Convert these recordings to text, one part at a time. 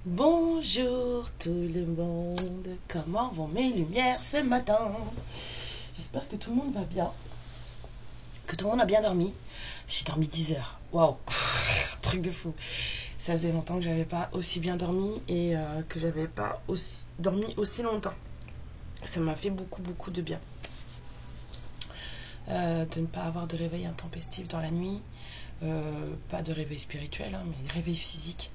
Bonjour tout le monde, comment vont mes lumières ce matin? J'espère que tout le monde va bien, que tout le monde a bien dormi. J'ai dormi 10 heures, waouh, truc de fou. Ça faisait longtemps que j'avais pas aussi bien dormi et que j'avais pas dormi aussi longtemps. Ça m'a fait beaucoup de bien. De ne pas avoir de réveil intempestif dans la nuit, pas de réveil spirituel, hein, mais réveil physique.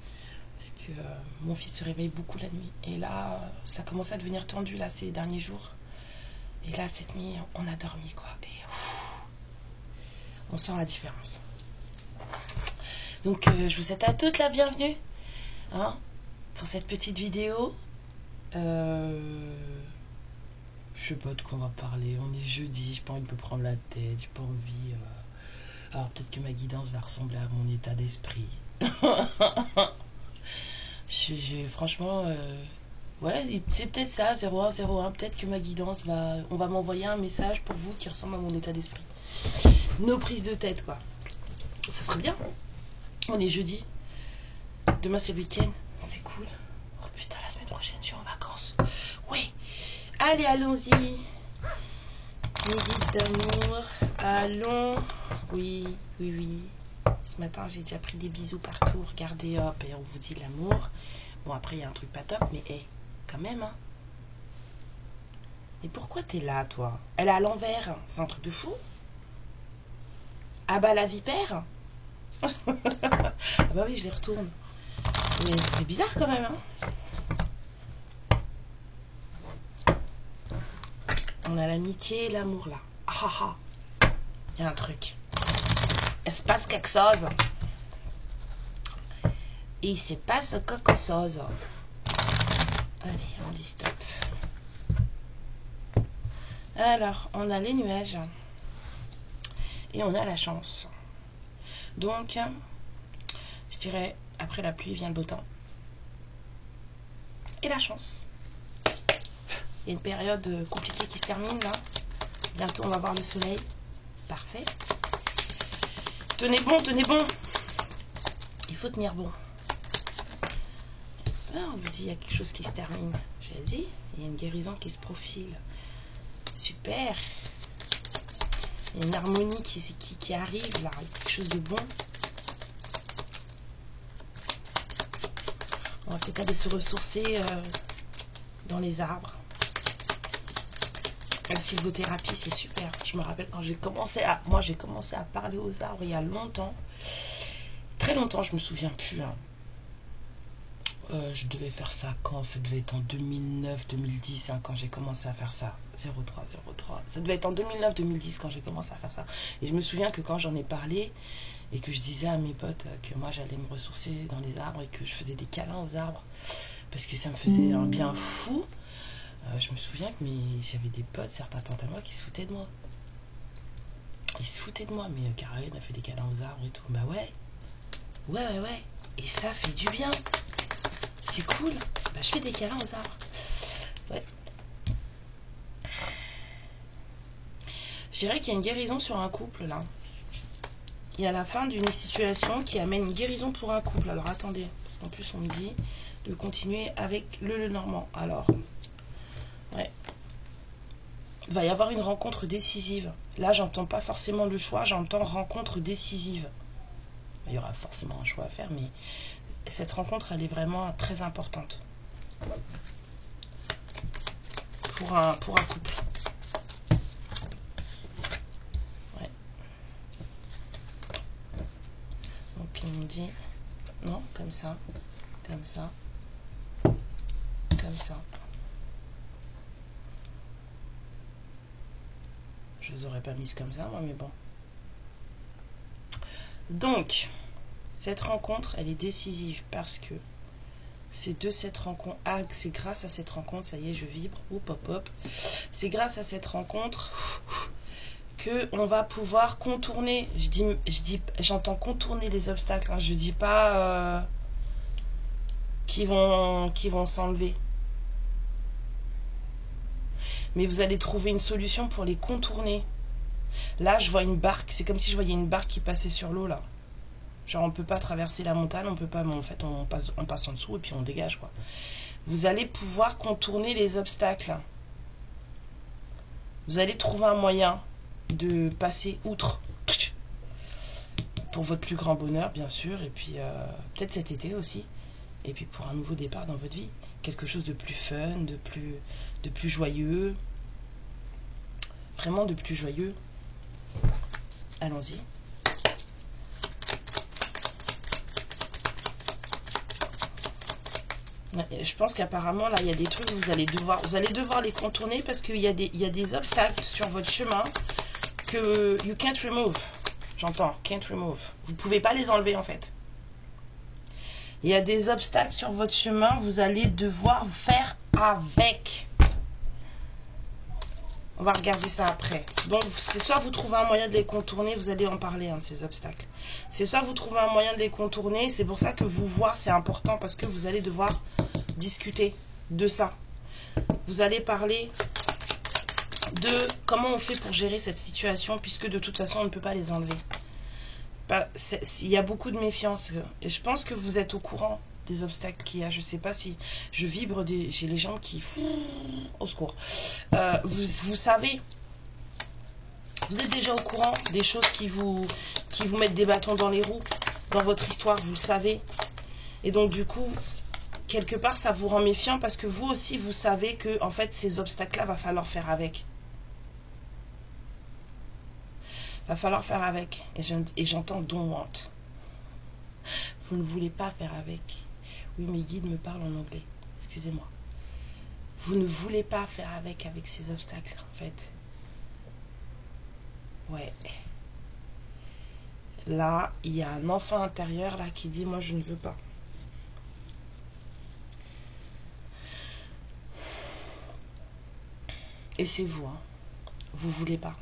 Parce que mon fils se réveille beaucoup la nuit. Et là, ça commence à devenir tendu là, ces derniers jours. Et là, cette nuit, on a dormi, quoi. Et on sent la différence. Donc, je vous souhaite à toutes la bienvenue hein, pour cette petite vidéo. Je sais pas de quoi on va parler. On est jeudi, j'ai pas envie de me prendre la tête. J'ai pas envie... Alors, peut-être que ma guidance va ressembler à mon état d'esprit. Franchement, ouais, c'est peut-être ça, 0101. Peut-être que ma guidance on va m'envoyer un message pour vous qui ressemble à mon état d'esprit. Nos prises de tête, quoi. Ça serait bien. On est jeudi. Demain, c'est le week-end. C'est cool. Oh putain, la semaine prochaine, je suis en vacances. Oui. Allez, allons-y. Midi d'amour. Allons. Oui. Ce matin, j'ai déjà pris des bisous partout. Regardez, hop, et on vous dit l'amour. Bon, après, il y a un truc pas top, mais quand même, hein. Mais pourquoi t'es là, toi? Elle est à l'envers. C'est un truc de fou. Ah bah, la vipère. Ah bah oui, je les retourne. Mais c'est bizarre quand même, hein. On a l'amitié et l'amour, là. Ah. Il y a un truc. Il se passe quelque chose. Et il se passe quelque chose. Allez, on dit stop. Alors, on a les nuages. Et on a la chance. Donc, je dirais, après la pluie vient le beau temps. Et la chance. Il y a une période compliquée qui se termine, là. Bientôt, on va voir le soleil. Parfait. Tenez bon. Il faut tenir bon. Ah, on vous dit, il y a quelque chose qui se termine. J'ai dit, il y a une guérison qui se profile. Super. Il y a une harmonie qui arrive, là. Quelque chose de bon. On va peut-être aller se ressourcer dans les arbres. La sylvothérapie, c'est super. Je me rappelle quand j'ai commencé à parler aux arbres il y a longtemps. Très longtemps, je me souviens plus. Hein. Je devais faire ça quand? Ça devait être en 2009-2010 hein, quand j'ai commencé à faire ça. 03. Ça devait être en 2009-2010 quand j'ai commencé à faire ça. Et je me souviens que quand j'en ai parlé et que je disais à mes potes que moi j'allais me ressourcer dans les arbres et que je faisais des câlins aux arbres parce que ça me faisait un bien fou. Je me souviens que j'avais des potes, certains potes à moi qui se foutaient de moi. Ils se foutaient de moi, mais Caroline a fait des câlins aux arbres et tout. Bah ouais. Et ça fait du bien. C'est cool. Bah je fais des câlins aux arbres. Ouais. Je dirais qu'il y a une guérison sur un couple là. Il y a la fin d'une situation qui amène une guérison pour un couple. Alors attendez, parce qu'en plus on me dit de continuer avec le Normand. Alors, ouais. Il va y avoir une rencontre décisive. Là, j'entends pas forcément le choix, j'entends rencontre décisive. Il y aura forcément un choix à faire, mais cette rencontre, elle est vraiment très importante pour un couple. Ouais. Donc, ils m'ont dit non, comme ça. Je les aurais pas mises comme ça, moi, mais bon. Donc, cette rencontre, elle est décisive parce que c'est de cette rencontre. Ah, c'est grâce à cette rencontre, ça y est, je vibre. Hop. C'est grâce à cette rencontre que on va pouvoir contourner. J'entends contourner les obstacles. Hein, je dis pas qui vont s'enlever. mais vous allez trouver une solution pour les contourner. Là, je vois une barque, c'est comme si je voyais une barque qui passait sur l'eau, là. Genre, on peut pas traverser la montagne, on peut pas, mais en fait, on passe en dessous et puis on dégage, quoi. Vous allez pouvoir contourner les obstacles. Vous allez trouver un moyen de passer outre. Pour votre plus grand bonheur, bien sûr, et puis peut-être cet été aussi. Et puis pour un nouveau départ dans votre vie. Quelque chose de plus fun, de plus joyeux. Vraiment de plus joyeux. Allons-y. Je pense qu'apparemment, là, il y a des trucs, vous allez devoir les contourner parce qu'il y a des obstacles sur votre chemin que you can't remove. J'entends, can't remove. Vous ne pouvez pas les enlever, en fait. Il y a des obstacles sur votre chemin, vous allez devoir faire avec. On va regarder ça après. Donc, c'est soit vous trouvez un moyen de les contourner, vous allez en parler, de ces obstacles. C'est soit vous trouvez un moyen de les contourner, c'est pour ça que vous voir, c'est important, parce que vous allez devoir discuter de ça. Vous allez parler de comment on fait pour gérer cette situation, puisque de toute façon, on ne peut pas les enlever. Il y a beaucoup de méfiance, et je pense que vous êtes au courant des obstacles qu'il y a. Je sais pas si je vibre, j'ai les jambes qui... Au secours. Vous savez, vous êtes déjà au courant des choses qui vous mettent des bâtons dans les roues dans votre histoire, vous le savez. Et donc du coup, quelque part, ça vous rend méfiant parce que vous aussi, vous savez que en fait, ces obstacles-là, va falloir faire avec. Va falloir faire avec. Et j'entends don't want. Vous ne voulez pas faire avec. Oui, mes guides me parlent en anglais. Excusez-moi. Vous ne voulez pas faire avec ces obstacles, en fait. Ouais. Là, il y a un enfant intérieur là qui dit, moi, je ne veux pas. Et c'est vous, hein. Vous voulez pas.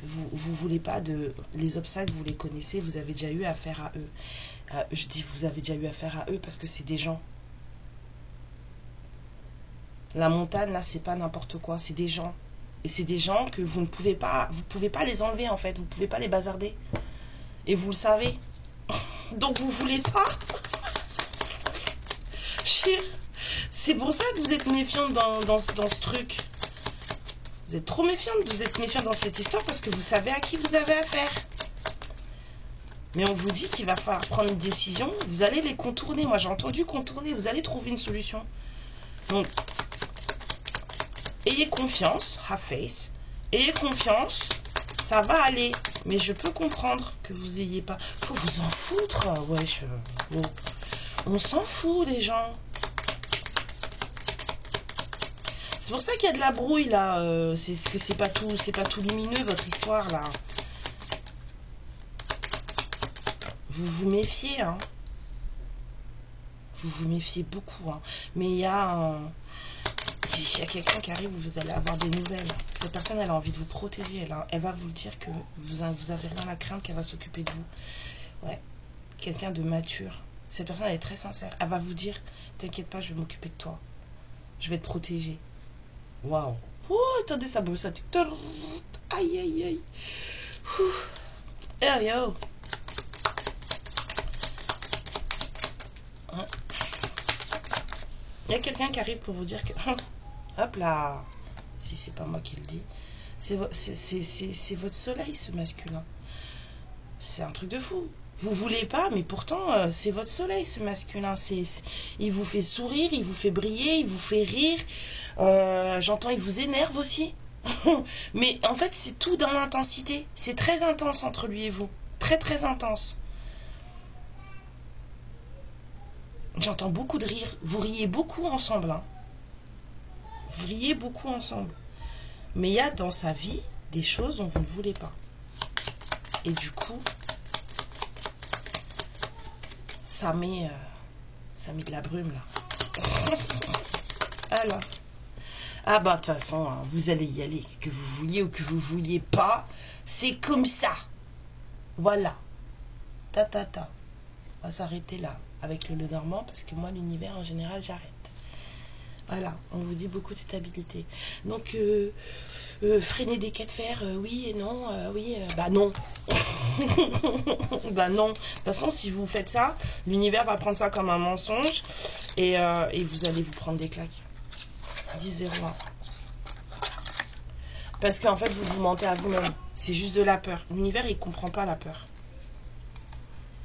Vous voulez pas de... Les obstacles, vous les connaissez, vous avez déjà eu affaire à eux. Je dis vous avez déjà eu affaire à eux parce que c'est des gens. La montagne, là, c'est pas n'importe quoi, c'est des gens. Et c'est des gens que vous pouvez pas les enlever, en fait. Vous pouvez pas les bazarder. Et vous le savez. Donc, vous voulez pas. C'est pour ça que vous êtes méfiante dans ce truc. Vous êtes trop méfiante, vous êtes méfiante dans cette histoire parce que vous savez à qui vous avez affaire. Mais on vous dit qu'il va falloir prendre une décision, vous allez les contourner. Moi j'ai entendu contourner, vous allez trouver une solution. Donc, ayez confiance, have faith, ayez confiance, ça va aller. Mais je peux comprendre que vous ayez pas... Faut vous en foutre, wesh. On s'en fout les gens. C'est pour ça qu'il y a de la brouille là, c'est pas tout lumineux votre histoire là. Vous vous méfiez, hein. Vous vous méfiez beaucoup, hein. Mais il y a quelqu'un qui arrive où vous allez avoir des nouvelles. Cette personne, elle a envie de vous protéger. Elle va vous le dire que vous avez rien à craindre, qu'elle va s'occuper de vous. Ouais. Quelqu'un de mature. Cette personne, elle est très sincère. Elle va vous dire, t'inquiète pas, je vais m'occuper de toi. Je vais te protéger. Waouh. Oh, attendez, ça bouge, ça. Aïe, aïe, aïe. Oh, yo. Il y a quelqu'un qui arrive pour vous dire que... Hop là. Si c'est pas moi qui le dis. C'est votre soleil, ce masculin. C'est un truc de fou. Vous voulez pas, mais pourtant, c'est votre soleil, ce masculin. Il vous fait sourire, il vous fait briller, il vous fait rire. J'entends, il vous énerve aussi. Mais en fait, c'est tout dans l'intensité. C'est très intense entre lui et vous. Très, très intense. J'entends beaucoup de rire. Vous riez beaucoup ensemble. Hein. Vous riez beaucoup ensemble. Mais il y a dans sa vie des choses dont vous ne voulez pas. Et du coup, ça met de la brume là. Alors. Ah bah de toute façon, hein, vous allez y aller. Que vous vouliez ou que vous vouliez pas. C'est comme ça. Voilà. Ta. On va s'arrêter là. Avec le Lenormand, parce que moi, l'univers, en général, j'arrête. Voilà, on vous dit beaucoup de stabilité. Donc, freiner des cas de fer, oui et non, oui, bah non. Bah non. De toute façon, si vous faites ça, l'univers va prendre ça comme un mensonge et vous allez vous prendre des claques. 10-0. Parce qu'en fait, vous vous mentez à vous-même. C'est juste de la peur. L'univers, il comprend pas la peur.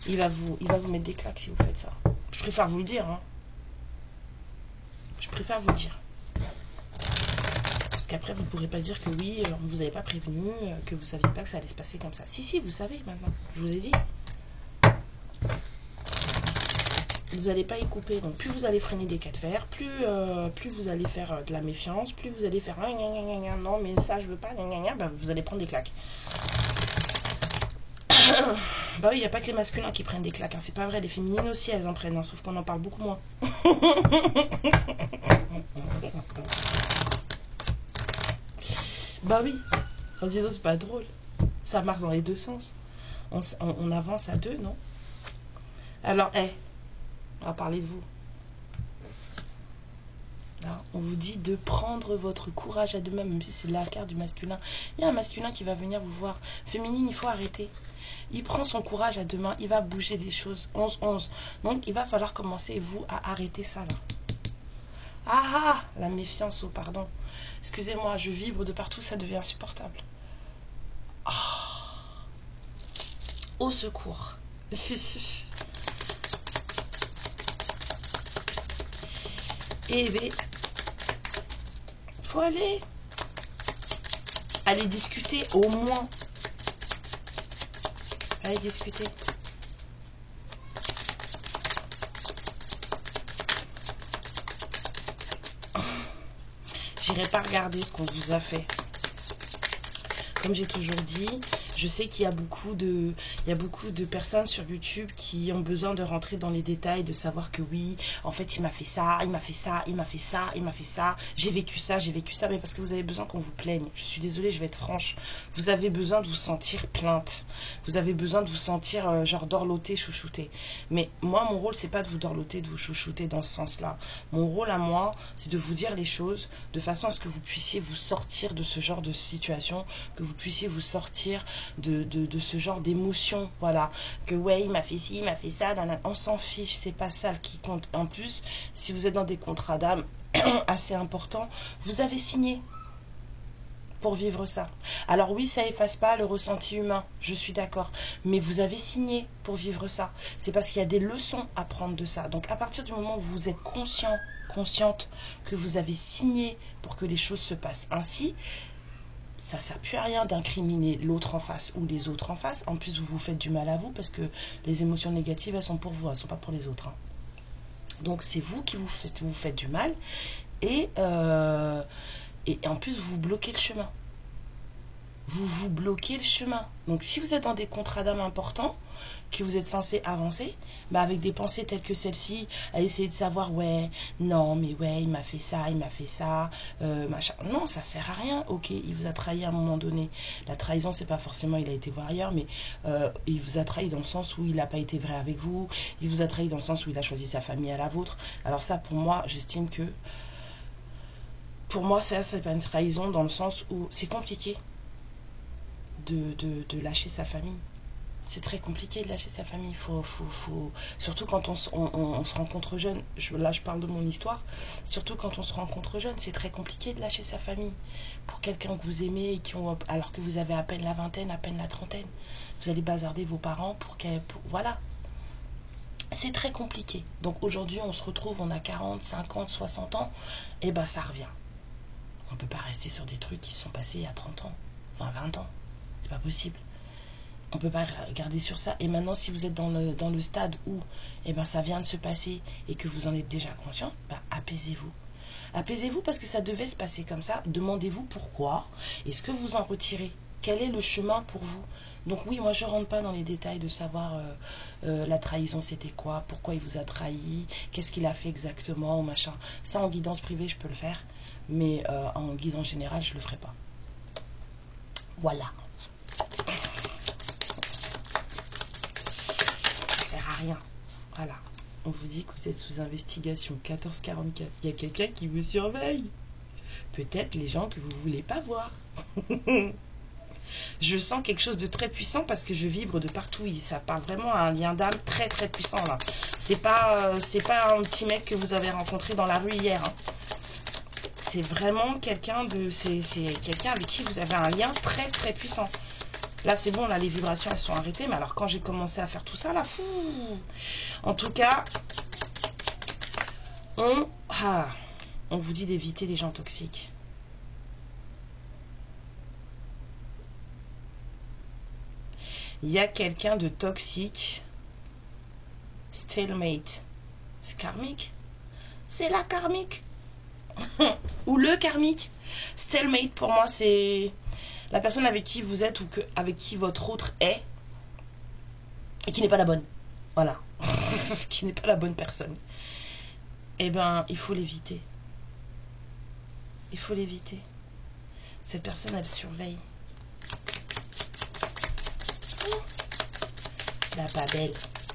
Il va vous mettre des claques si vous faites ça. Je préfère vous le dire, hein. Je préfère vous le dire. Parce qu'après, vous ne pourrez pas dire que oui, on ne vous avait pas prévenu, que vous ne saviez pas que ça allait se passer comme ça. Si, vous savez maintenant. Je vous ai dit. Vous n'allez pas y couper. Donc, plus vous allez freiner des cas de fer, plus vous allez faire de la méfiance, plus vous allez faire non, mais ça, je veux pas, ben, vous allez prendre des claques. Bah oui, il n'y a pas que les masculins qui prennent des claques, hein. C'est pas vrai, les féminines aussi elles en prennent, hein, sauf qu'on en parle beaucoup moins. Bah oui, sinon c'est pas drôle. Ça marche dans les deux sens. On avance à deux, non? Alors, on va parler de vous. Là, on vous dit de prendre votre courage à deux mains, même si c'est la carte du masculin. Il y a un masculin qui va venir vous voir. Féminine, il faut arrêter. Il prend son courage à deux mains, il va bouger des choses. 11-11. Donc, il va falloir commencer, vous, à arrêter ça, là. Ah, la méfiance, oh, pardon. Excusez-moi, je vibre de partout, ça devient insupportable. Au secours. Eh bien, faut aller discuter au moins. Allez discuter. J'irai pas regarder ce qu'on vous a fait. Comme j'ai toujours dit, je sais qu'il y a beaucoup de personnes sur YouTube qui ont besoin de rentrer dans les détails, de savoir que oui, en fait, il m'a fait ça, il m'a fait ça, il m'a fait ça, il m'a fait ça, j'ai vécu ça, mais parce que vous avez besoin qu'on vous plaigne. Je suis désolée, je vais être franche. Vous avez besoin de vous sentir plainte. Vous avez besoin de vous sentir genre dorloté, chouchouté. Mais moi, mon rôle, c'est pas de vous dorloter, de vous chouchouter dans ce sens-là. Mon rôle à moi, c'est de vous dire les choses de façon à ce que vous puissiez vous sortir de ce genre de situation, que vous puissiez vous sortir de ce genre d'émotion, voilà, que ouais, il m'a fait ci, il m'a fait ça, on s'en fiche, c'est pas ça qui compte. En plus, si vous êtes dans des contrats d'âme assez importants, vous avez signé pour vivre ça. Alors oui, ça efface pas le ressenti humain, je suis d'accord, mais vous avez signé pour vivre ça. C'est parce qu'il y a des leçons à prendre de ça. Donc à partir du moment où vous êtes consciente que vous avez signé pour que les choses se passent ainsi, ça ne sert plus à rien d'incriminer l'autre en face ou les autres en face. En plus, vous vous faites du mal à vous parce que les émotions négatives, elles sont pour vous, elles ne sont pas pour les autres, hein. Donc, c'est vous qui vous faites du mal et en plus, vous bloquez le chemin. Vous bloquez le chemin. Donc, si vous êtes dans des contrats d'âme importants, que vous êtes censé avancer, bah avec des pensées telles que celle-ci, à essayer de savoir, ouais, non, mais ouais, il m'a fait ça, machin. Non, ça sert à rien. Ok, il vous a trahi à un moment donné. La trahison, c'est pas forcément il a été voir ailleurs, mais il vous a trahi dans le sens où il n'a pas été vrai avec vous, il vous a trahi dans le sens où il a choisi sa famille à la vôtre. Alors ça, pour moi, j'estime que pour moi, ça, c'est pas une trahison dans le sens où c'est compliqué de lâcher sa famille. C'est très compliqué de lâcher sa famille. Surtout quand on se rencontre jeune. Là, je parle de mon histoire. Surtout quand on se rencontre jeune, c'est très compliqué de lâcher sa famille. Pour quelqu'un que vous aimez, alors que vous avez à peine la vingtaine, à peine la trentaine. Vous allez bazarder vos parents voilà. C'est très compliqué. Donc aujourd'hui, on se retrouve, on a 40, 50, 60 ans. Et ben, ça revient. On ne peut pas rester sur des trucs qui se sont passés il y a 30 ans. Enfin, 20 ans. C'est pas possible. On ne peut pas regarder sur ça. Et maintenant, si vous êtes dans le stade où ça vient de se passer et que vous en êtes déjà conscient, apaisez-vous. Apaisez-vous parce que ça devait se passer comme ça. Demandez-vous pourquoi. Est-ce que vous en retirez? Quel est le chemin pour vous? Donc oui, moi je ne rentre pas dans les détails de savoir la trahison c'était quoi, pourquoi il vous a trahi, qu'est-ce qu'il a fait exactement, machin. Ça en guidance privée je peux le faire, mais en guidance générale je ne le ferai pas. Voilà. Rien. Voilà. On vous dit que vous êtes sous investigation. 1444. Il y a quelqu'un qui vous surveille. Peut-être les gens que vous ne voulez pas voir. Je sens quelque chose de très puissant parce que je vibre de partout. Ça parle vraiment à un lien d'âme très très puissant là. C'est pas un petit mec que vous avez rencontré dans la rue hier. Hein. C'est vraiment quelqu'un quelqu'un avec qui vous avez un lien très très puissant. Là c'est bon, là les vibrations elles sont arrêtées. Mais alors quand j'ai commencé à faire tout ça là, fou. En tout cas, on vous dit d'éviter les gens toxiques. Il y a quelqu'un de toxique. Stalemate. C'est karmique. C'est la karmique. Ou le karmique. Stalemate pour moi c'est la personne avec qui vous êtes ou avec qui votre autre est. Et qui n'est pas la bonne. Voilà. Qui n'est pas la bonne personne. Eh ben, il faut l'éviter. Il faut l'éviter. Cette personne, elle surveille. La pas belle.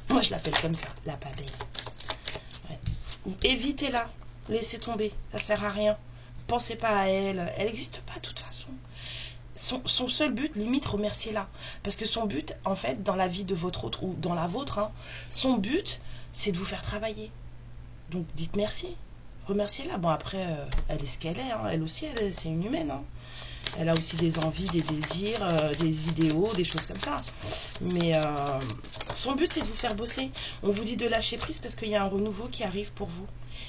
Moi, je l'appelle comme ça. La pas belle. Ouais. Évitez-la. Laissez tomber. Ça sert à rien. Pensez pas à elle. Elle n'existe pas de toute façon. Son seul but, limite, remerciez-la. Parce que son but, en fait, dans la vie de votre autre ou dans la vôtre, hein, son but, c'est de vous faire travailler. Donc, dites merci. Remerciez-la. Bon, après, elle est ce qu'elle est. Hein. Elle aussi, c'est une humaine. Hein. Elle a aussi des envies, des désirs, des idéaux, des choses comme ça. Mais son but, c'est de vous faire bosser. On vous dit de lâcher prise parce qu'il y a un renouveau qui arrive pour vous.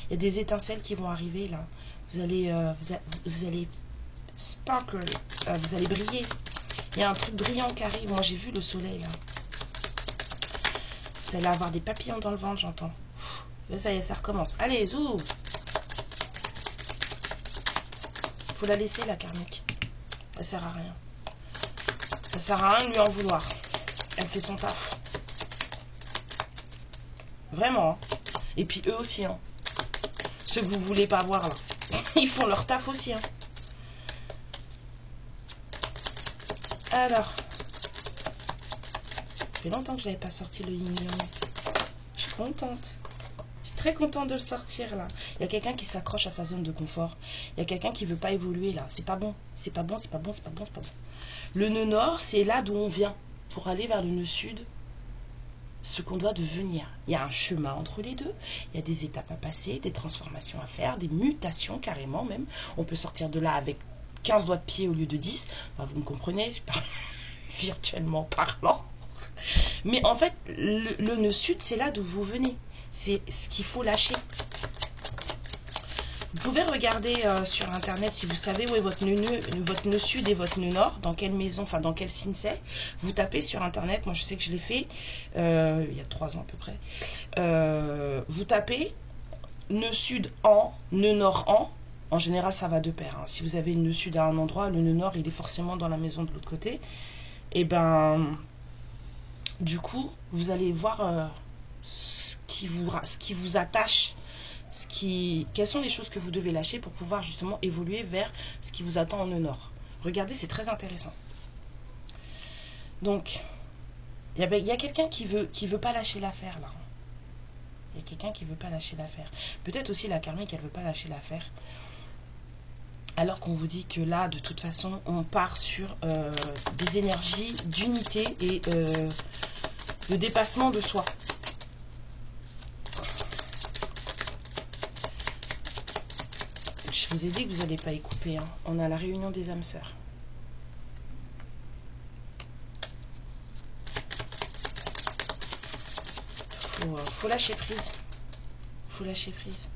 Il y a des étincelles qui vont arriver là. Vous allez sparkle, vous allez briller. Il y a un truc brillant qui arrive. Moi, j'ai vu le soleil là. Vous allez avoir des papillons dans le ventre, j'entends. Ça y est, ça recommence. Allez, zou. Faut la laisser, la karmique. Ça sert à rien. Ça sert à rien de lui en vouloir. Elle fait son taf. Vraiment. Hein. Et puis eux aussi. Hein. Ceux que vous voulez pas voir là. Ils font leur taf aussi. Hein. Alors. Ça fait longtemps que je n'avais pas sorti le yin yang. Je suis contente. Je suis très contente de le sortir là. Il y a quelqu'un qui s'accroche à sa zone de confort. Il y a quelqu'un qui veut pas évoluer là. C'est pas bon. C'est pas bon, c'est pas bon, c'est pas bon, c'est pas bon. Le nœud nord, c'est là d'où on vient. Pour aller vers le nœud sud, ce qu'on doit devenir. Il y a un chemin entre les deux. Il y a des étapes à passer, des transformations à faire, des mutations carrément même. On peut sortir de là avec 15 doigts de pied au lieu de 10. Enfin, vous me comprenez, je parle virtuellement parlant. Mais en fait, le nœud sud, c'est là d'où vous venez. C'est ce qu'il faut lâcher. Vous pouvez regarder sur internet si vous savez où est votre nœud sud et votre nœud nord, dans quelle maison, enfin dans quel signe c'est. Vous tapez sur internet, moi je sais que je l'ai fait il y a 3 ans à peu près. Vous tapez nœud sud en, nœud nord en. En général ça va de pair. Hein. Si vous avez le nœud sud à un endroit, le nœud nord il est forcément dans la maison de l'autre côté. Et ben du coup vous allez voir ce qui vous attache. Quelles sont les choses que vous devez lâcher pour pouvoir justement évoluer vers ce qui vous attend en nœud nord. Regardez, c'est très intéressant. Donc, il y a quelqu'un qui veut pas lâcher l'affaire là. Il y a quelqu'un qui veut pas lâcher l'affaire. Peut-être aussi la karmique, elle veut pas lâcher l'affaire. Alors qu'on vous dit que là, de toute façon, on part sur des énergies d'unité et de dépassement de soi. Je vous ai dit que vous n'allez pas y couper. Hein. On a la réunion des âmes sœurs. Faut lâcher prise. Faut lâcher prise.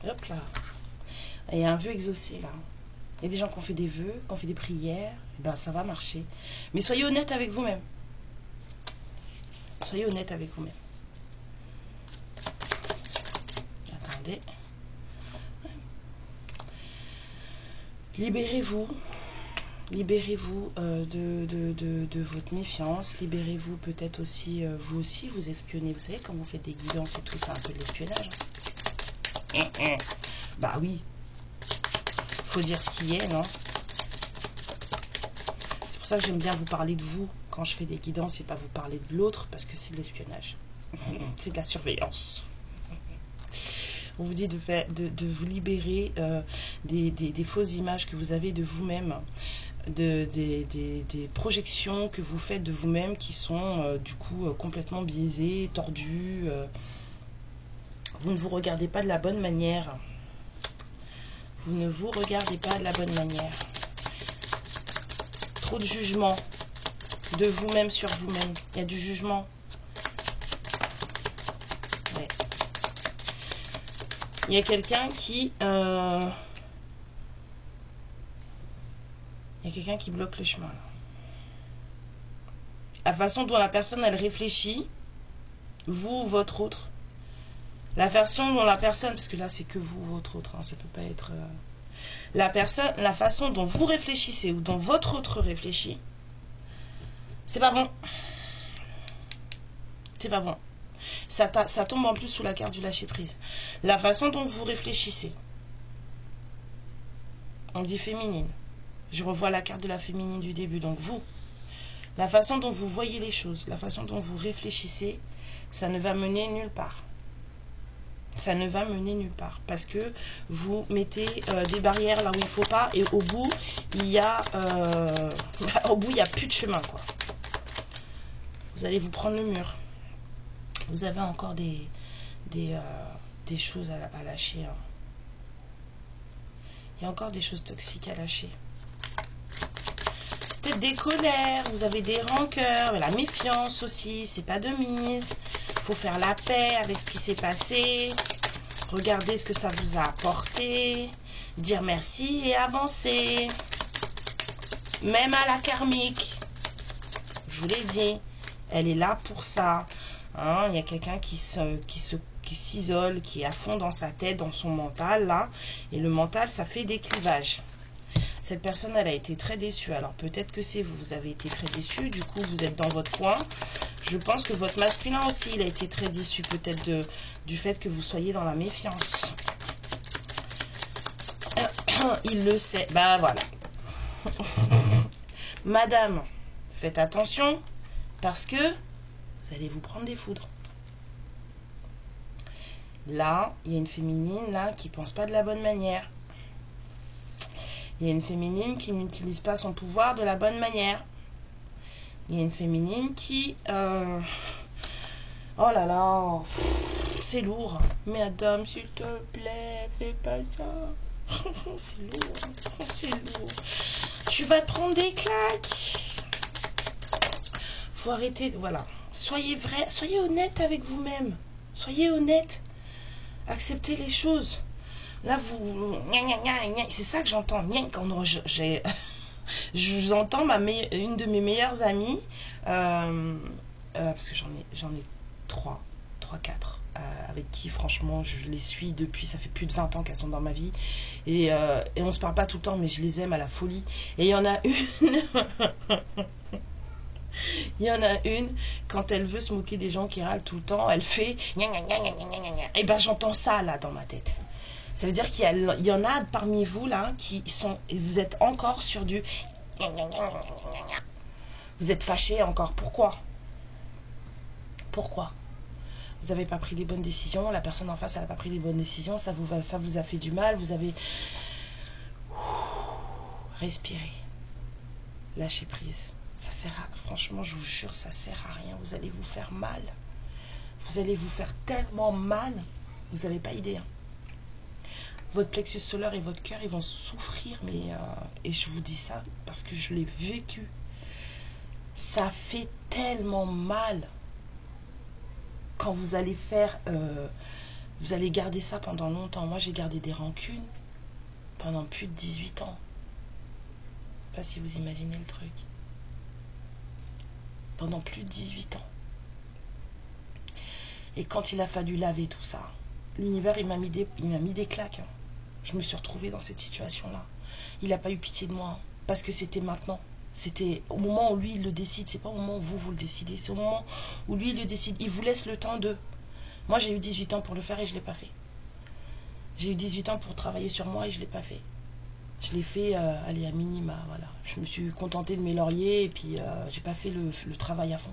Hop là. Il y a un vœu exaucé là. Il y a des gens qui ont fait des vœux, qui ont fait des prières. Et ben ça va marcher. Mais soyez honnête avec vous-même. Soyez honnête avec vous-même. Attendez. Libérez-vous. Libérez-vous de votre méfiance. Libérez-vous peut-être aussi, vous aussi, vous espionnez. Vous savez, quand vous faites des guidances et tout, c'est un peu de l'espionnage. Bah oui. faut dire ce qui est, non? C'est pour ça que j'aime bien vous parler de vous quand je fais des guidances et pas vous parler de l'autre, parce que c'est de l'espionnage. C'est de la surveillance. On vous dit de vous libérer des fausses images que vous avez de vous-même, des projections que vous faites de vous-même qui sont du coup complètement biaisées, tordues. Vous ne vous regardez pas de la bonne manière. Vous ne vous regardez pas de la bonne manière. Trop de jugement de vous-même sur vous-même. Il y a du jugement. Ouais. Il y a quelqu'un qui... il y a quelqu'un qui bloque le chemin. Là. La façon dont la personne, elle réfléchit, vous ou votre autre. La façon dont la personne, parce que là, c'est que vous, votre autre, hein, ça peut pas être... La façon dont vous réfléchissez ou dont votre autre réfléchit, c'est pas bon. C'est pas bon. Ça tombe en plus sous la carte du lâcher prise. La façon dont vous réfléchissez, on dit féminine. Je revois la carte de la féminine du début. Donc vous, la façon dont vous voyez les choses, la façon dont vous réfléchissez, ça ne va mener nulle part. Ça ne va mener nulle part. Parce que vous mettez des barrières là où il ne faut pas. Et au bout, il y a plus de chemin, quoi. Vous allez vous prendre le mur. Vous avez encore des choses à lâcher. Hein. Il y a encore des choses toxiques à lâcher. Peut-être des colères, vous avez des rancœurs, la méfiance aussi, c'est pas de mise. Il faut faire la paix avec ce qui s'est passé. Regardez ce que ça vous a apporté. Dire merci et avancer. Même à la karmique. Je vous l'ai dit. Elle est là pour ça. Hein, il y a quelqu'un qui s'isole, qui est à fond dans sa tête, dans son mental, là. Et le mental, ça fait des clivages. Cette personne, elle a été très déçue. Alors, peut-être que c'est vous. Vous avez été très déçu. Du coup, vous êtes dans votre coin. Je pense que votre masculin aussi, il a été très déçu. Peut-être du fait que vous soyez dans la méfiance. Il le sait. Bah, voilà. Madame, faites attention. Parce que vous allez vous prendre des foudres. Là, il y a une féminine là qui pense pas de la bonne manière. Il y a une féminine qui n'utilise pas son pouvoir de la bonne manière. Il y a une féminine qui... oh là là, c'est lourd. Madame, s'il te plaît, fais pas ça. C'est lourd, c'est lourd. Tu vas te prendre des claques. Faut arrêter, voilà. Soyez vrai, soyez honnête avec vous-même. Soyez honnête. Acceptez les choses. Là, c'est ça que j'entends. Quand j'entends une de mes meilleures amies, parce que j'en ai 4, avec qui, franchement, je les suis depuis, ça fait plus de 20 ans qu'elles sont dans ma vie. Et on se parle pas tout le temps, mais je les aime à la folie. Et il y en a une... Il y en a une, quand elle veut se moquer des gens qui râlent tout le temps, elle fait et ben j'entends ça là dans ma tête. Ça veut dire qu'il y en a parmi vous là qui sont, et vous êtes encore sur du vous êtes fâchés encore. Pourquoi vous n'avez pas pris les bonnes décisions, la personne en face elle n'a pas pris les bonnes décisions, ça vous a fait du mal, vous avez respiré, lâchez prise. Ça sert à, franchement, je vous jure, ça sert à rien. Vous allez vous faire mal. Vous allez vous faire tellement mal. Vous n'avez pas idée. Hein. Votre plexus solaire et votre cœur, ils vont souffrir. Mais et je vous dis ça parce que je l'ai vécu. Ça fait tellement mal quand vous allez faire... vous allez garder ça pendant longtemps. Moi, j'ai gardé des rancunes pendant plus de 18 ans. Je ne sais pas si vous imaginez le truc. Pendant plus de 18 ans. Et quand il a fallu laver tout ça, l'univers, il m'a mis des claques. Hein. Je me suis retrouvée dans cette situation-là. Il n'a pas eu pitié de moi. Hein, parce que c'était maintenant. C'était au moment où lui, il le décide. C'est pas au moment où vous le décidez. C'est au moment où lui, il le décide. Il vous laisse le temps de... Moi, j'ai eu 18 ans pour le faire et je ne l'ai pas fait. J'ai eu 18 ans pour travailler sur moi et je ne l'ai pas fait. Je l'ai fait, allez, à minima, voilà. Je me suis contentée de mes lauriers et puis j'ai pas fait le travail à fond.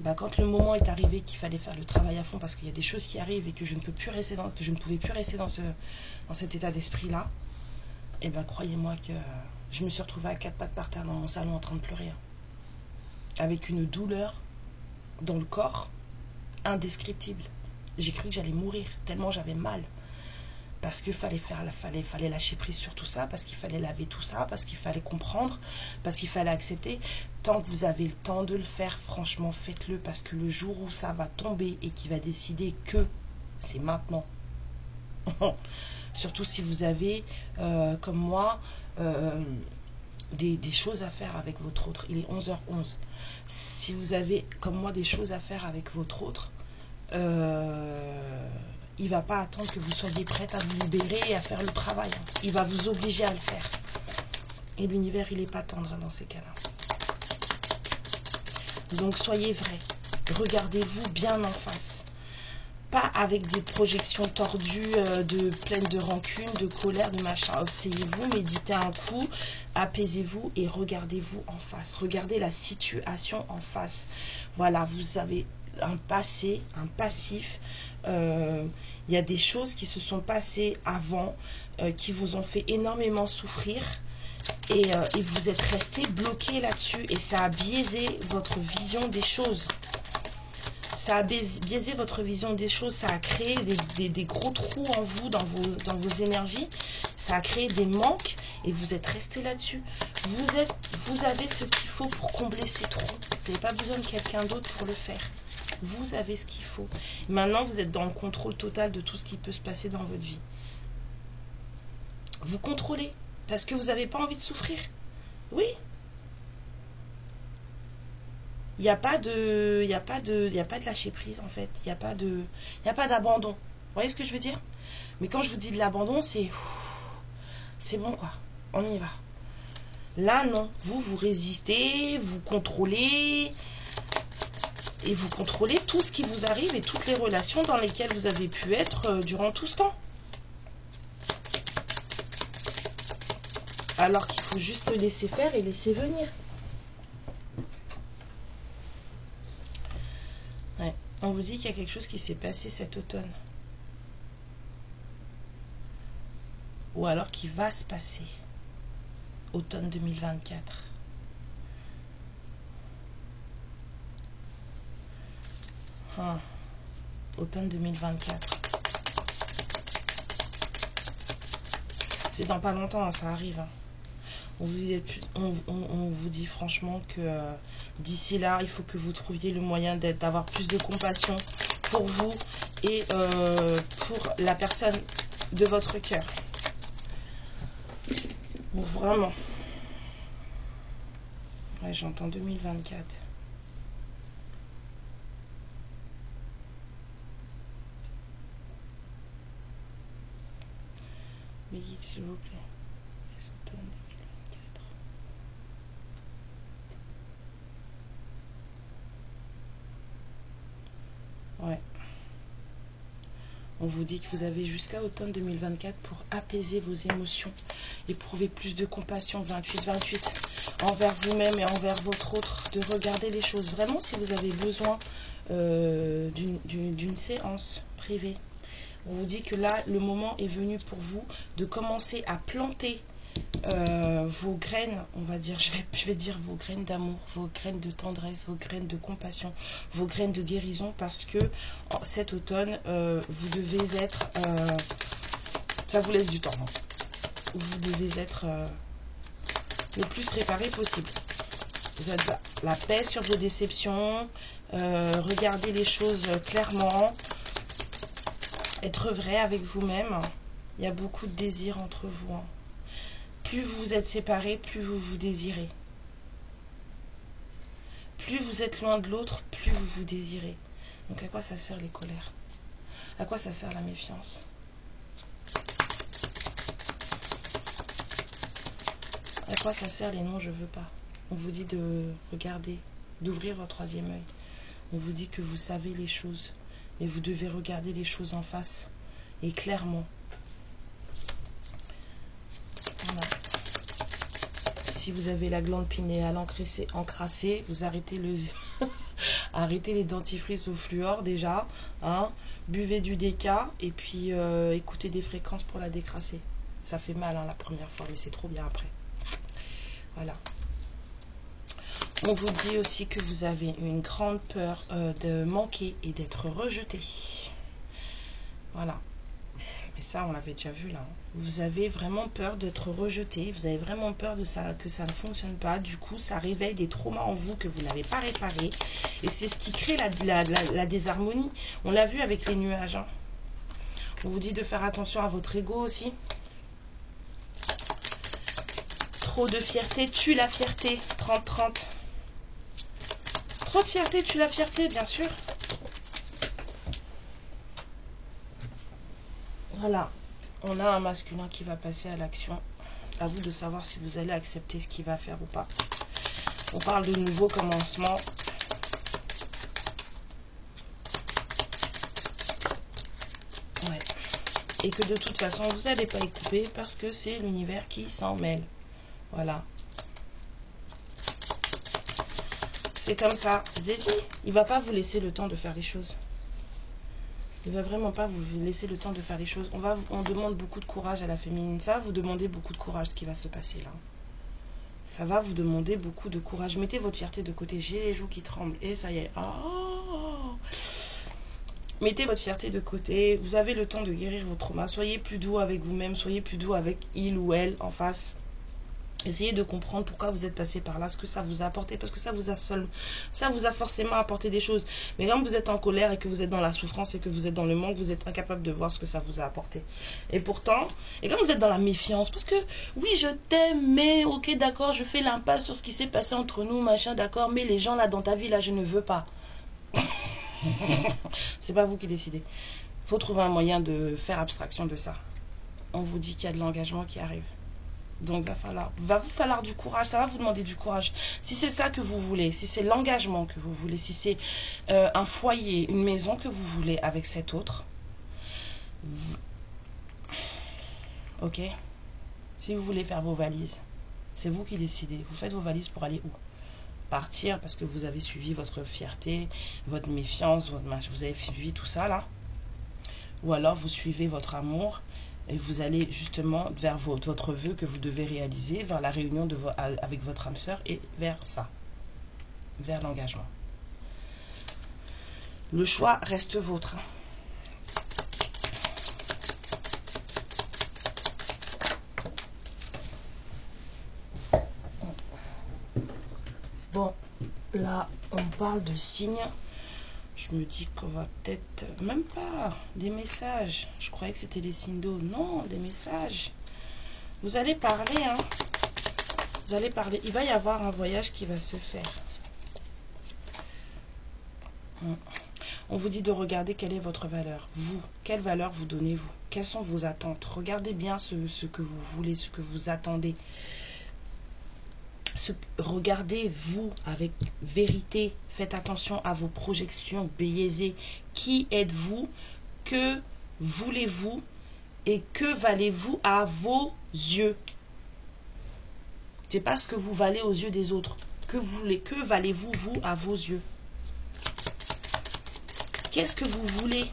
Bah, quand le moment est arrivé qu'il fallait faire le travail à fond parce qu'il y a des choses qui arrivent et que je ne peux plus rester que je ne pouvais plus rester dans cet état d'esprit-là, et ben croyez-moi que je me suis retrouvée à 4 pattes par terre dans mon salon en train de pleurer. Avec une douleur dans le corps indescriptible. J'ai cru que j'allais mourir tellement j'avais mal. Parce qu'il fallait lâcher prise sur tout ça, parce qu'il fallait laver tout ça, parce qu'il fallait comprendre, parce qu'il fallait accepter. Tant que vous avez le temps de le faire, franchement, faites-le, parce que le jour où ça va tomber et qu'il va décider que c'est maintenant, surtout si vous avez, comme moi, des choses à faire avec votre autre, il est 11h11. Si vous avez, comme moi, des choses à faire avec votre autre, il va pas attendre que vous soyez prête à vous libérer et à faire le travail. Il va vous obliger à le faire. Et l'univers, il n'est pas tendre dans ces cas-là. Donc, soyez vrai. Regardez-vous bien en face. Pas avec des projections tordues, pleines de rancune, de colère, de machin. Asseyez-vous, méditez un coup, apaisez-vous et regardez-vous en face. Regardez la situation en face. Voilà, vous avez un passé, un passif. Il y a des choses qui se sont passées avant, qui vous ont fait énormément souffrir. Et vous êtes resté bloqué là-dessus. Et ça a biaisé votre vision des choses. Ça a biaisé votre vision des choses, ça a créé des gros trous en vous, dans vos énergies, ça a créé des manques et vous êtes resté là-dessus. Vous avez ce qu'il faut pour combler ces trous. Vous n'avez pas besoin de quelqu'un d'autre pour le faire. Vous avez ce qu'il faut. Maintenant, vous êtes dans le contrôle total de tout ce qui peut se passer dans votre vie. Vous contrôlez parce que vous n'avez pas envie de souffrir. Oui. Il n'y a pas de lâcher prise en fait. Il n'y a pas d'abandon. Vous voyez ce que je veux dire? Mais quand je vous dis de l'abandon, c'est bon quoi. On y va. Là non. Vous résistez, vous contrôlez. Et vous contrôlez tout ce qui vous arrive et toutes les relations dans lesquelles vous avez pu être durant tout ce temps. Alors qu'il faut juste laisser faire et laisser venir. Ouais. On vous dit qu'il y a quelque chose qui s'est passé cet automne. Ou alors qui va se passer. Automne 2024. Automne 2024. C'est dans pas longtemps, hein, ça arrive. Hein. On vous dit franchement que d'ici là, il faut que vous trouviez le moyen d'avoir plus de compassion pour vous et pour la personne de votre cœur. Vraiment. Ouais, j'entends 2024. Mais guide, s'il vous plaît. Automne 2024. Ouais. On vous dit que vous avez jusqu'à automne 2024 pour apaiser vos émotions, éprouver plus de compassion, 28-28, envers vous-même et envers votre autre, de regarder les choses. Vraiment, si vous avez besoin d'une séance privée, on vous dit que là, le moment est venu pour vous de commencer à planter vos graines, on va dire, je vais dire vos graines d'amour, vos graines de tendresse, vos graines de compassion, vos graines de guérison, parce que cet automne, vous devez être, ça vous laisse du temps, hein. Vous devez être le plus réparé possible. Vous avez la paix sur vos déceptions, regardez les choses clairement, être vrai avec vous-même. Il y a beaucoup de désir entre vous, hein. Plus vous vous êtes séparés, plus vous vous désirez. Plus vous êtes loin de l'autre, plus vous vous désirez. Donc à quoi ça sert les colères? À quoi ça sert la méfiance? À quoi ça sert les non, je veux pas? On vous dit de regarder, d'ouvrir votre troisième œil. On vous dit que vous savez les choses, mais vous devez regarder les choses en face et clairement. Voilà. si vous avez la glande pinéale encrassée, vous arrêtez arrêtez les dentifrices au fluor déjà, hein. Buvez du déca et puis écoutez des fréquences pour la décrasser. Ça fait mal hein, la première fois, mais c'est trop bien après. Voilà. On vous dit aussi que vous avez une grande peur de manquer et d'être rejeté. Voilà. Mais ça, on l'avait déjà vu là. Vous avez vraiment peur d'être rejeté. Vous avez vraiment peur de ça, que ça ne fonctionne pas. Du coup, ça réveille des traumas en vous que vous n'avez pas réparés. Et c'est ce qui crée la désharmonie. On l'a vu avec les nuages. Hein. On vous dit de faire attention à votre ego aussi. Trop de fierté tue la fierté. 30-30. Trop de fierté tue la fierté, bien sûr. Voilà. On a un masculin qui va passer à l'action. À vous de savoir si vous allez accepter ce qu'il va faire ou pas. On parle de nouveau commencement. Ouais. Et que de toute façon, vous n'allez pas y couper parce que c'est l'univers qui s'en mêle. Voilà. C'est comme ça. Je vous ai dit, il ne va pas vous laisser le temps de faire les choses. Il ne va vraiment pas vous laisser le temps de faire les choses. On demande beaucoup de courage à la féminine. Ça va vous demander beaucoup de courage ce qui va se passer là. Ça va vous demander beaucoup de courage. Mettez votre fierté de côté. J'ai les joues qui tremblent. Et ça y est. Oh, mettez votre fierté de côté. Vous avez le temps de guérir vos traumas. Soyez plus doux avec vous-même. Soyez plus doux avec il ou elle en face. Essayez de comprendre pourquoi vous êtes passé par là, ce que ça vous a apporté, parce que ça vous a forcément apporté des choses. Mais quand vous êtes en colère et que vous êtes dans la souffrance et que vous êtes dans le manque, vous êtes incapable de voir ce que ça vous a apporté. Et pourtant, et quand vous êtes dans la méfiance, parce que oui, je t'aime, mais ok, d'accord, je fais l'impasse sur ce qui s'est passé entre nous, machin, d'accord, mais les gens là dans ta vie, là, je ne veux pas. C'est pas vous qui décidez. Il faut trouver un moyen de faire abstraction de ça. On vous dit qu'il y a de l'engagement qui arrive. Donc, va vous falloir du courage, ça va vous demander du courage. Si c'est ça que vous voulez, si c'est l'engagement que vous voulez, si c'est un foyer, une maison que vous voulez avec cet autre, ok. Si vous voulez faire vos valises, c'est vous qui décidez. Vous faites vos valises pour aller où? Partir parce que vous avez suivi votre fierté, votre méfiance, vous avez suivi tout ça là. Ou alors vous suivez votre amour. Et vous allez justement vers votre vœu que vous devez réaliser, vers la réunion avec votre âme sœur et vers ça, vers l'engagement. Le choix reste vôtre. Bon, là, on parle de signes. Je me dis qu'on va peut-être... Même pas des messages. Je croyais que c'était des signes d'eau. Non, des messages. Vous allez parler, hein. Vous allez parler. Il va y avoir un voyage qui va se faire. On vous dit de regarder quelle est votre valeur. Vous, quelle valeur vous donnez-vous? Quelles sont vos attentes? Regardez bien ce que vous voulez, ce que vous attendez. Regardez-vous avec vérité. Faites attention à vos projections biaisées. Qui êtes-vous? Que voulez-vous? Et que valez-vous à vos yeux? C'est pas ce que vous valez aux yeux des autres. Que valez-vous, vous, à vos yeux? Qu'est-ce que vous voulez?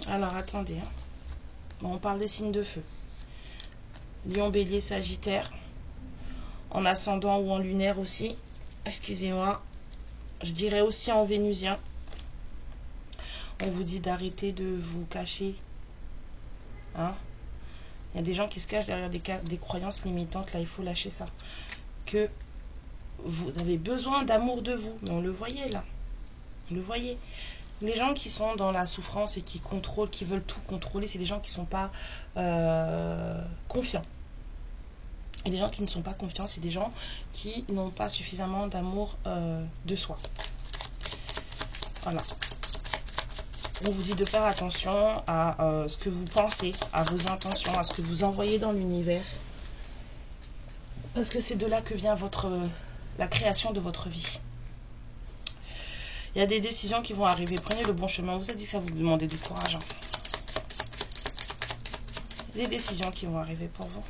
Alors, attendez. Hein. Bon, on parle des signes de feu. Lion, bélier, sagittaire. En ascendant ou en lunaire aussi. Excusez-moi. Je dirais aussi en vénusien. On vous dit d'arrêter de vous cacher. Hein? Il y a des gens qui se cachent derrière des croyances limitantes. Là, il faut lâcher ça. Que vous avez besoin d'amour de vous. Mais on le voyait là. On le voyait. Les gens qui sont dans la souffrance et qui contrôlent, qui veulent tout contrôler, c'est des gens qui ne sont pas confiants. Et les gens qui ne sont pas confiants, c'est des gens qui n'ont pas suffisamment d'amour de soi. Voilà. On vous dit de faire attention à ce que vous pensez, à vos intentions, à ce que vous envoyez dans l'univers. Parce que c'est de là que vient la création de votre vie. Il y a des décisions qui vont arriver. Prenez le bon chemin. On vous a dit que ça vous demandait du courage. Hein. Des décisions qui vont arriver pour vous.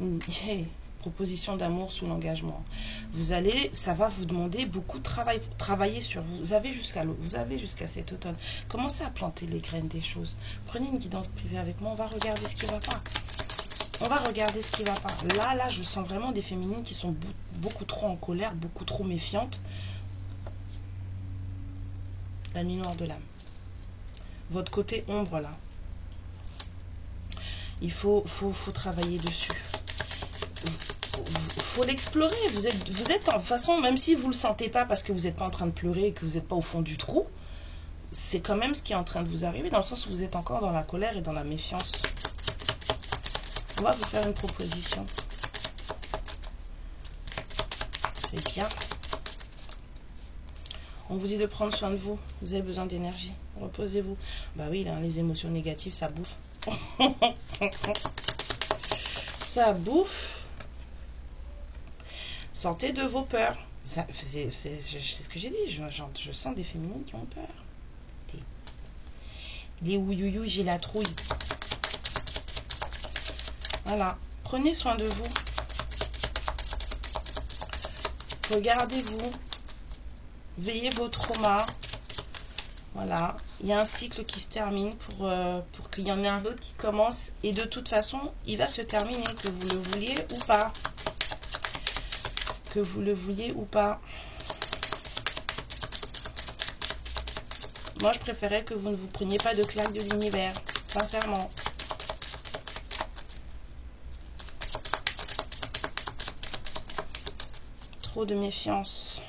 Hey, proposition d'amour sous l'engagement. Ça va vous demander beaucoup de travail, travailler sur vous. Vous avez jusqu'à cet automne. Commencez à planter les graines des choses. Prenez une guidance privée avec moi, on va regarder ce qui va pas. On va regarder ce qui va pas. Là, je sens vraiment des féminines qui sont beaucoup trop en colère, beaucoup trop méfiantes. La nuit noire de l'âme. Votre côté ombre, là. Il faut travailler dessus. Faut l'explorer. Vous êtes en façon, même si vous ne le sentez pas parce que vous n'êtes pas en train de pleurer et que vous n'êtes pas au fond du trou, c'est quand même ce qui est en train de vous arriver, dans le sens où vous êtes encore dans la colère et dans la méfiance. On va vous faire une proposition. C'est bien. On vous dit de prendre soin de vous. Vous avez besoin d'énergie. Reposez-vous. Bah oui, là, les émotions négatives, ça bouffe. Ça bouffe. Sortez de vos peurs. C'est ce que j'ai dit. Je sens des féminines qui ont peur. Les ouïouïouï, j'ai la trouille. Voilà. Prenez soin de vous. Regardez-vous. Veillez vos traumas. Voilà. Il y a un cycle qui se termine pour qu'il y en ait un autre qui commence. Et de toute façon, il va se terminer, que vous le vouliez ou pas. Que vous le vouliez ou pas. Moi, je préférais que vous ne vous preniez pas de claque de l'univers. Sincèrement. Trop de méfiance.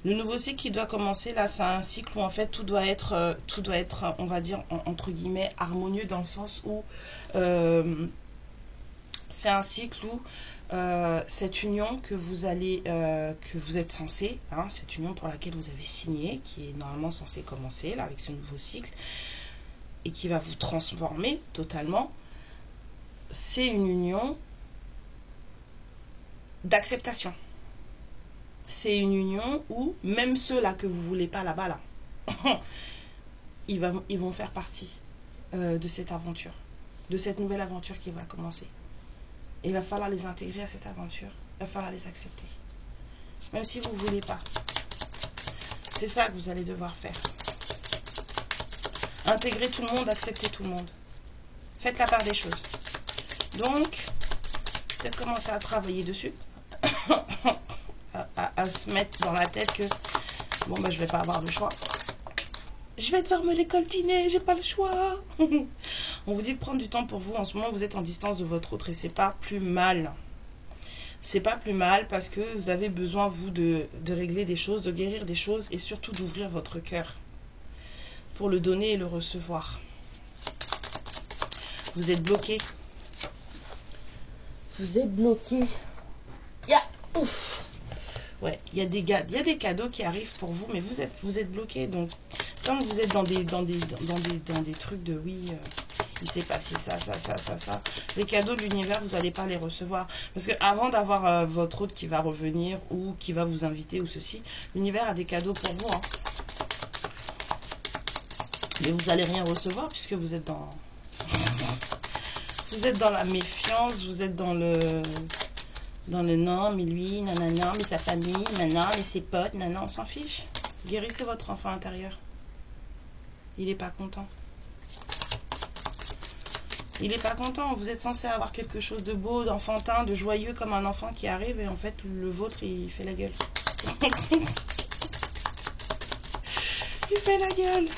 Le nouveau cycle qui doit commencer, là, c'est un cycle où en fait tout doit être, on va dire, entre guillemets, harmonieux, dans le sens où c'est un cycle où cette union que vous êtes censé, hein, cette union pour laquelle vous avez signé, qui est normalement censée commencer, là, avec ce nouveau cycle, et qui va vous transformer totalement, c'est une union d'acceptation. C'est une union où même ceux-là que vous voulez pas là-bas, là, ils vont faire partie de cette aventure, de cette nouvelle aventure qui va commencer. Et il va falloir les intégrer à cette aventure. Il va falloir les accepter. Même si vous ne voulez pas. C'est ça que vous allez devoir faire. Intégrer tout le monde, accepter tout le monde. Faites la part des choses. Donc, peut-être commencer à travailler dessus. à se mettre dans la tête que bon, ben, je vais pas avoir le choix. Je vais devoir me les coltiner, j'ai pas le choix. On vous dit de prendre du temps pour vous. En ce moment, vous êtes en distance de votre autre et c'est pas plus mal. C'est pas plus mal parce que vous avez besoin, vous, de régler des choses, de guérir des choses et surtout d'ouvrir votre cœur pour le donner et le recevoir. Vous êtes bloqué. Vous êtes bloqué. Ouf. Ouais, il y a des cadeaux qui arrivent pour vous, mais vous êtes bloqué. Donc, quand vous êtes dans des trucs de oui, il s'est passé ça, les cadeaux de l'univers, vous n'allez pas les recevoir. Parce que avant d'avoir votre hôte qui va revenir ou qui va vous inviter ou ceci, l'univers a des cadeaux pour vous. Hein. Mais vous n'allez rien recevoir puisque vous êtes dans la méfiance, vous êtes dans le non, mais lui, nanana, mais sa famille, nanana, mais ses potes, nanana, on s'en fiche. Guérissez votre enfant intérieur. Il n'est pas content. Il n'est pas content. Vous êtes censé avoir quelque chose de beau, d'enfantin, de joyeux comme un enfant qui arrive et en fait le vôtre il fait la gueule. Il fait la gueule.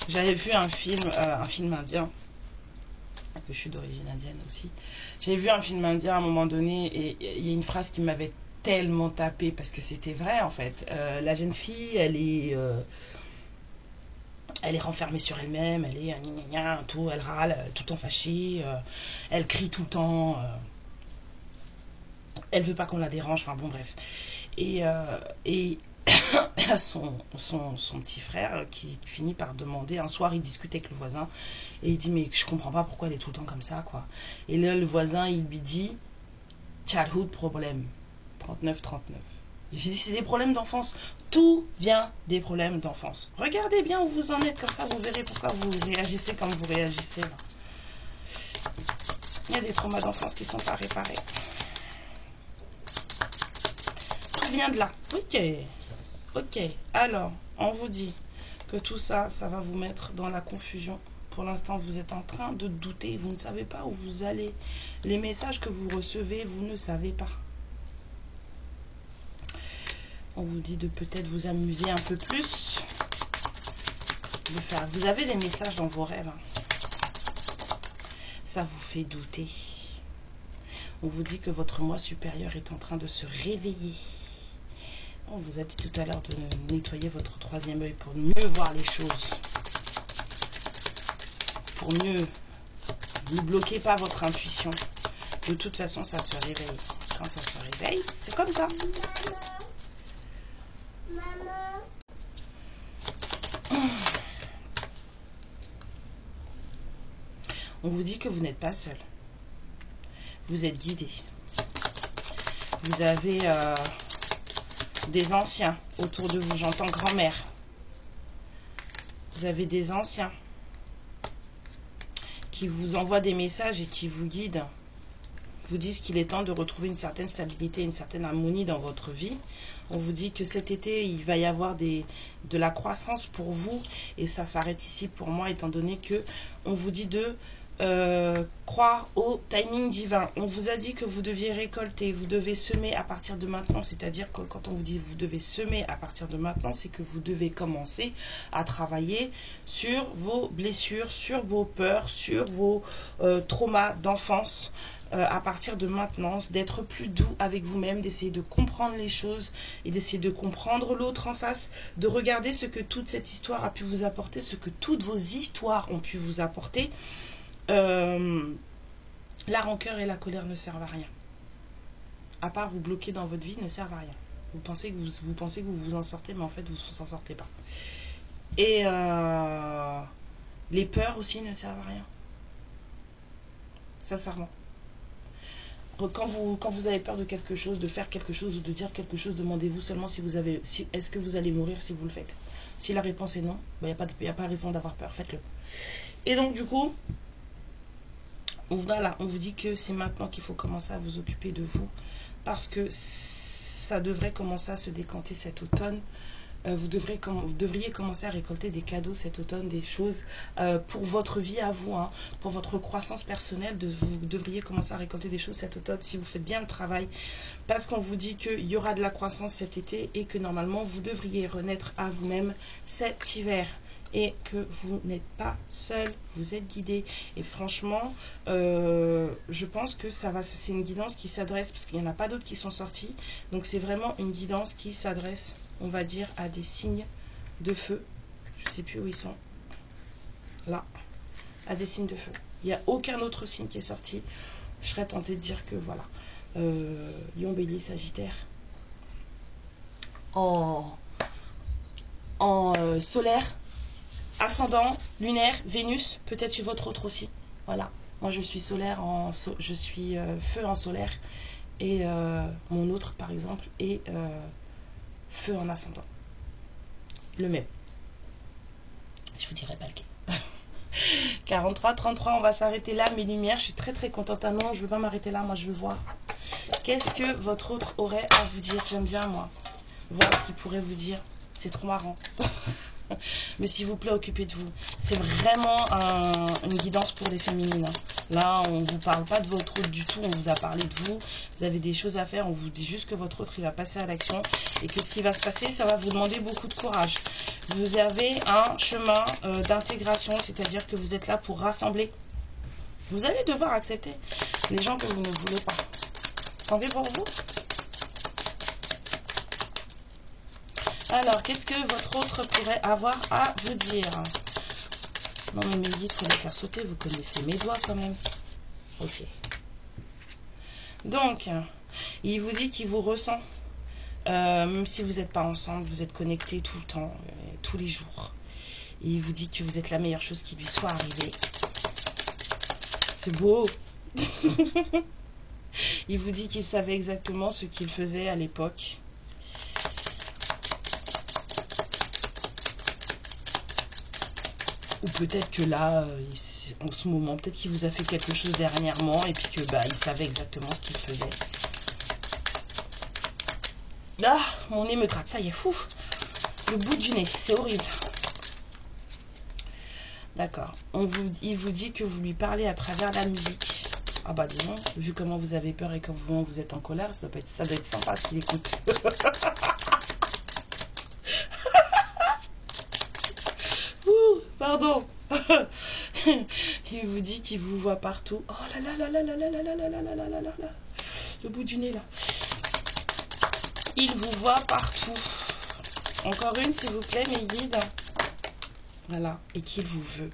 J'avais vu un film indien. Que je suis d'origine indienne aussi. J'ai vu un film indien à un moment donné et il y a une phrase qui m'avait tellement tapé parce que c'était vrai en fait. La jeune fille, elle est renfermée sur elle-même, elle est tout, elle râle, tout le temps fâchée, elle crie tout le temps, elle veut pas qu'on la dérange, enfin bon bref. Et son petit frère qui finit par demander, un soir il discute avec le voisin et il dit mais je comprends pas pourquoi elle est tout le temps comme ça quoi. Et là le voisin il lui dit childhood problem 39. C'est des problèmes d'enfance. Tout vient des problèmes d'enfance. Regardez bien où vous en êtes, comme ça vous verrez pourquoi vous réagissez comme vous réagissez. Là. Il y a des traumas d'enfance qui ne sont pas réparés. Tout vient de là. Ok. Ok. Alors, on vous dit que tout ça, ça va vous mettre dans la confusion. Pour l'instant, vous êtes en train de douter. Vous ne savez pas où vous allez. Les messages que vous recevez, vous ne savez pas. On vous dit de peut-être vous amuser un peu plus. De faire. Vous avez des messages dans vos rêves. Ça vous fait douter. On vous dit que votre moi supérieur est en train de se réveiller. On vous a dit tout à l'heure de nettoyer votre troisième œil pour mieux voir les choses. Pour mieux. Ne bloquez pas votre intuition. De toute façon, ça se réveille. Quand ça se réveille, c'est comme ça. On vous dit que vous n'êtes pas seul. Vous êtes guidé. Vous avez des anciens autour de vous. J'entends grand-mère. Vous avez des anciens qui vous envoient des messages et qui vous guident. Vous disent qu'il est temps de retrouver une certaine stabilité, une certaine harmonie dans votre vie. On vous dit que cet été, il va y avoir de la croissance pour vous. Et ça s'arrête ici pour moi, étant donné que on vous dit de croire au timing divin. On vous a dit que vous deviez récolter, vous devez semer à partir de maintenant. C'est-à-dire que quand on vous dit vous devez semer à partir de maintenant, c'est que vous devez commencer à travailler sur vos blessures, sur vos peurs, sur vos traumas d'enfance. À partir de maintenant, d'être plus doux avec vous-même, d'essayer de comprendre les choses et d'essayer de comprendre l'autre en face, de regarder ce que toute cette histoire a pu vous apporter, ce que toutes vos histoires ont pu vous apporter. La rancœur et la colère ne servent à rien. À part vous bloquer dans votre vie, ne servent à rien. Vous pensez que vous vous en sortez, mais en fait, vous ne vous en sortez pas. Et les peurs aussi ne servent à rien. Sincèrement. Quand vous avez peur de quelque chose, de faire quelque chose ou de dire quelque chose, demandez-vous seulement est-ce que vous allez mourir si vous le faites. Si la réponse est non, il n'y a pas raison d'avoir peur, faites-le. Et donc du coup, voilà, on vous dit que c'est maintenant qu'il faut commencer à vous occuper de vous, parce que ça devrait commencer à se décanter cet automne. Vous devriez commencer à récolter des cadeaux cet automne, des choses pour votre vie à vous, hein, pour votre croissance personnelle. Vous devriez commencer à récolter des choses cet automne si vous faites bien le travail, parce qu'on vous dit qu'il y aura de la croissance cet été et que normalement vous devriez renaître à vous-même cet hiver. Et que vous n'êtes pas seul, vous êtes guidé. Et franchement, je pense que c'est une guidance qui s'adresse, parce qu'il n'y en a pas d'autres qui sont sortis. Donc c'est vraiment une guidance qui s'adresse, on va dire, à des signes de feu. Je ne sais plus où ils sont. Là, à des signes de feu. Il n'y a aucun autre signe qui est sorti. Je serais tentée de dire que voilà. Lion, Bélier, Sagittaire. En solaire. Ascendant, lunaire, Vénus, peut-être chez votre autre aussi. Voilà. Moi, je suis solaire, je suis feu en solaire. Et mon autre, par exemple, est feu en ascendant. Le même. Je vous dirai pas lequel. 43, 33, on va s'arrêter là. Mes lumières, je suis très très contente. Ah non, je ne veux pas m'arrêter là, moi je veux voir. Qu'est-ce que votre autre aurait à vous dire? J'aime bien, moi, voir ce qu'il pourrait vous dire. C'est trop marrant. Mais s'il vous plaît, occupez de vous. C'est vraiment une guidance pour les féminines. Là, on ne vous parle pas de votre autre du tout. On vous a parlé de vous. Vous avez des choses à faire. On vous dit juste que votre autre, il va passer à l'action. Et que ce qui va se passer, ça va vous demander beaucoup de courage. Vous avez un chemin d'intégration. C'est-à-dire que vous êtes là pour rassembler. Vous allez devoir accepter les gens que vous ne voulez pas. Tant pis pour vous. Alors, qu'est-ce que votre autre pourrait avoir à vous dire? Non, mais mes guides, il faut les faire sauter. Vous connaissez mes doigts quand même. Ok. Donc, il vous dit qu'il vous ressent. Même si vous n'êtes pas ensemble, vous êtes connectés tout le temps, tous les jours. Et il vous dit que vous êtes la meilleure chose qui lui soit arrivée. C'est beau. Il vous dit qu'il savait exactement ce qu'il faisait à l'époque. Ou peut-être que là, en ce moment, peut-être qu'il vous a fait quelque chose dernièrement et puis que bah, il savait exactement ce qu'il faisait. Ah, mon nez me gratte, ça y est, fou. Le bout du nez, c'est horrible. D'accord. Il vous dit que vous lui parlez à travers la musique. Ah bah disons, vu comment vous avez peur et comment vous êtes en colère, ça doit être sympa ce qu'il écoute. Ouh, pardon. Il vous dit qu'il vous voit partout. Oh là là là là là là là là là là là là là là là. Le bout du nez là. Il vous voit partout. Encore une s'il vous plaît mes guides. Voilà. Et qu'il vous veut.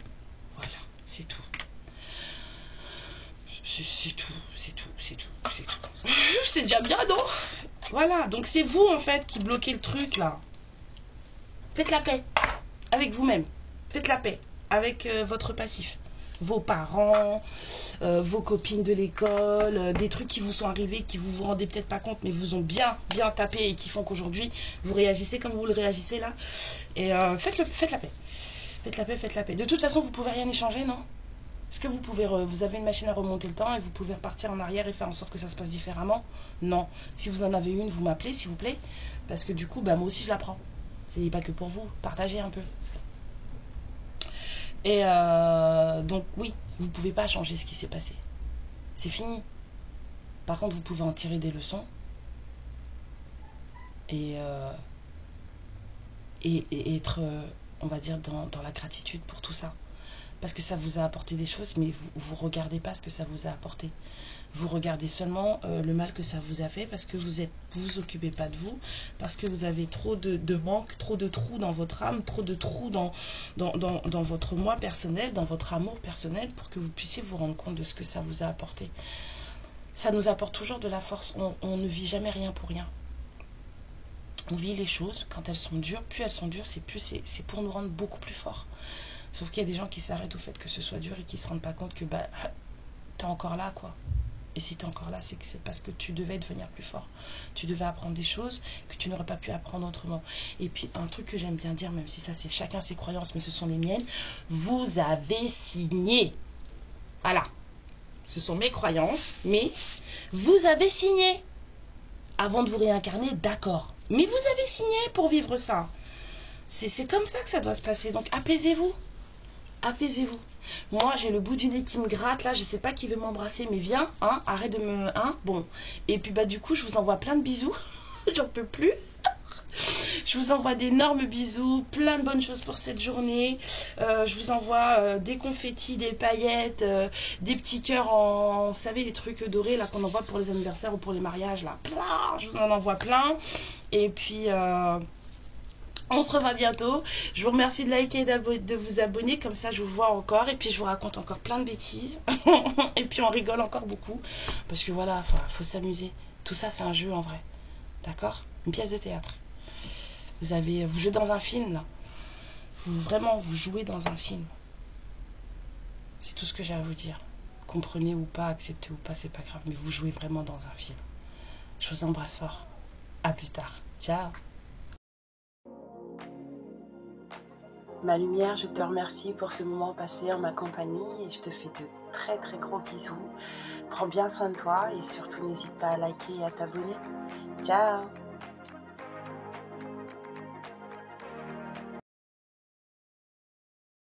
Voilà. C'est tout. C'est tout. C'est tout. C'est tout. C'est tout. C'est déjà bien, non? Voilà. Donc c'est vous en fait qui bloquez le truc là. Faites la paix avec vous-même. Faites la paix avec votre passif. Vos parents, vos copines de l'école, des trucs qui vous sont arrivés, qui vous rendez peut-être pas compte, mais vous ont bien tapé et qui font qu'aujourd'hui, vous réagissez comme vous le réagissez là. Et faites la paix. Faites la paix, faites la paix. De toute façon, vous pouvez rien échanger, non? Est-ce que vous pouvez, vous avez une machine à remonter le temps et vous pouvez repartir en arrière et faire en sorte que ça se passe différemment? Non. Si vous en avez une, vous m'appelez, s'il vous plaît. Parce que du coup, bah, moi aussi, je la prends. C'est pas que pour vous. Partagez un peu. Et donc, oui, vous ne pouvez pas changer ce qui s'est passé. C'est fini. Par contre, vous pouvez en tirer des leçons. Et être, on va dire, dans la gratitude pour tout ça. Parce que ça vous a apporté des choses, mais vous ne regardez pas ce que ça vous a apporté. Vous regardez seulement le mal que ça vous a fait parce que vous occupez pas de vous, parce que vous avez trop de manque, trop de trous dans votre âme, trop de trous dans votre moi personnel, dans votre amour personnel, pour que vous puissiez vous rendre compte de ce que ça vous a apporté. Ça nous apporte toujours de la force. On ne vit jamais rien pour rien. On vit les choses quand elles sont dures. Plus elles sont dures, c'est pour nous rendre beaucoup plus forts. Sauf qu'il y a des gens qui s'arrêtent au fait que ce soit dur et qui se rendent pas compte que bah t'es encore là quoi. Et si t'es encore là, c'est que c'est parce que tu devais devenir plus fort. Tu devais apprendre des choses que tu n'aurais pas pu apprendre autrement. Et puis un truc que j'aime bien dire, même si ça c'est chacun ses croyances, mais ce sont les miennes, vous avez signé. Voilà. Ce sont mes croyances, mais vous avez signé. Avant de vous réincarner, d'accord. Mais vous avez signé pour vivre ça. C'est comme ça que ça doit se passer. Donc apaisez-vous. Apaisez-vous. Moi, j'ai le bout du nez qui me gratte, là, je sais pas qui veut m'embrasser, mais viens, hein, arrête de me... Hein, bon. Et puis, bah, du coup, je vous envoie plein de bisous. J'en peux plus. Je vous envoie d'énormes bisous, plein de bonnes choses pour cette journée. Je vous envoie des confettis, des paillettes, des petits cœurs en... Vous savez, les trucs dorés, là, qu'on envoie pour les anniversaires ou pour les mariages, là. Plein, je vous en envoie plein. Et puis... on se revoit bientôt. Je vous remercie de liker et de vous abonner. Comme ça, je vous vois encore. Et puis, je vous raconte encore plein de bêtises. Et puis, on rigole encore beaucoup. Parce que voilà, faut s'amuser. Tout ça, c'est un jeu en vrai. D'accord? Une pièce de théâtre. Vous jouez dans un film, là. Vraiment, vous jouez dans un film. C'est tout ce que j'ai à vous dire. Comprenez ou pas, acceptez ou pas, c'est pas grave. Mais vous jouez vraiment dans un film. Je vous embrasse fort. À plus tard. Ciao. Ma lumière, je te remercie pour ce moment passé en ma compagnie et je te fais de très très gros bisous. Prends bien soin de toi et surtout n'hésite pas à liker et à t'abonner. Ciao!